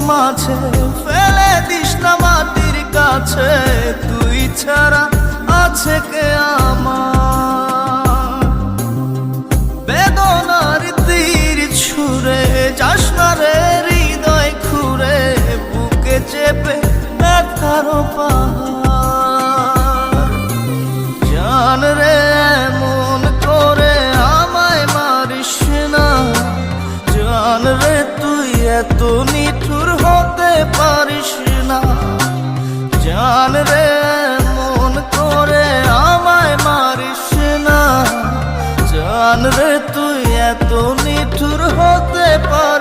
মাঝে ফেলে দিস না মাটির কাছে, তুই ছাড়া আছে কে আমার? বেদনার তীর ছুঁড়ে যাস না রে হৃদয় খুঁড়ে, বুকে চেপে ব্যথার পাহাড়। জান রে এমন করে আমায় মারিস না, জান রে তুই এত নিঠুর হতে পারিস না। জান রে এমন করে আমায় মারিস না, জান রে তুই এত নিঠুর হতে পারিস